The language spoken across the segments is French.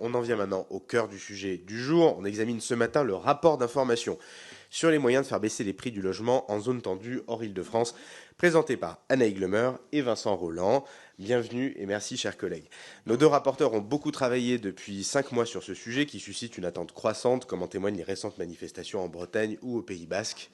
On en vient maintenant au cœur du sujet du jour. On examine ce matin le rapport d'information sur les moyens de faire baisser les prix du logement en zone tendue hors Île-de-France, présenté par Anna Glemer et Vincent Rolland. Bienvenue et merci chers collègues. Nos deux rapporteurs ont beaucoup travaillé depuis 5 mois sur ce sujet qui suscite une attente croissante, comme en témoignent les récentes manifestations en Bretagne ou au Pays Basque.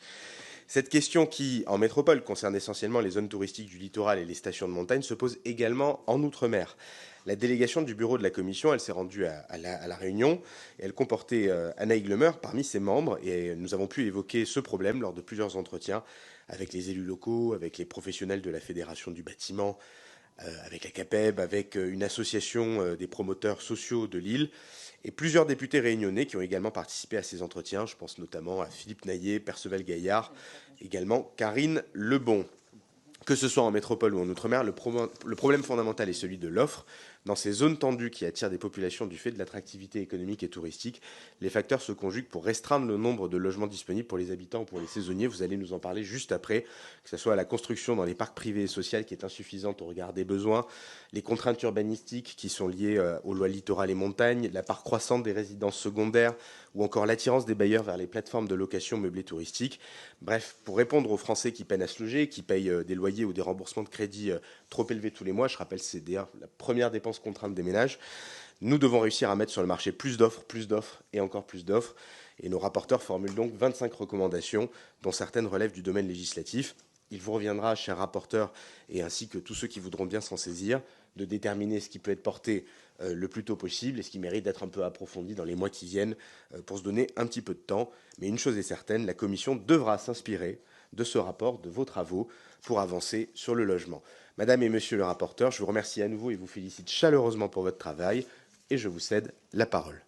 Cette question qui, en métropole, concerne essentiellement les zones touristiques du littoral et les stations de montagne, se pose également en Outre-mer. La délégation du bureau de la commission, elle s'est rendue à la réunion et elle comportait Anna Glemer parmi ses membres et nous avons pu évoquer ce problème lors de plusieurs entretiens avec les élus locaux, avec les professionnels de la Fédération du bâtiment, avec la CAPEB, avec une association des promoteurs sociaux de l'île et plusieurs députés réunionnais qui ont également participé à ces entretiens. Je pense notamment à Philippe Naillet, Perceval Gaillard, également Karine Lebon. Que ce soit en métropole ou en outre-mer, le problème fondamental est celui de l'offre. Dans ces zones tendues qui attirent des populations du fait de l'attractivité économique et touristique, les facteurs se conjuguent pour restreindre le nombre de logements disponibles pour les habitants ou pour les saisonniers. Vous allez nous en parler juste après, que ce soit la construction dans les parcs privés et sociaux qui est insuffisante au regard des besoins, les contraintes urbanistiques qui sont liées aux lois littorales et montagnes, la part croissante des résidences secondaires ou encore l'attirance des bailleurs vers les plateformes de location meublées touristiques. Bref, pour répondre aux Français qui peinent à se loger, qui payent des loyers ou des remboursements de crédit trop élevés tous les mois, je rappelle c'est d'ailleurs la première dépense contrainte des ménages, nous devons réussir à mettre sur le marché plus d'offres et encore plus d'offres. Et nos rapporteurs formulent donc 25 recommandations, dont certaines relèvent du domaine législatif. Il vous reviendra, chers rapporteurs, et ainsi que tous ceux qui voudront bien s'en saisir, de déterminer ce qui peut être porté le plus tôt possible et ce qui mérite d'être un peu approfondi dans les mois qui viennent pour se donner un petit peu de temps. Mais une chose est certaine, la Commission devra s'inspirer de ce rapport, de vos travaux, pour avancer sur le logement. Madame et Monsieur le rapporteur, je vous remercie à nouveau et vous félicite chaleureusement pour votre travail et je vous cède la parole.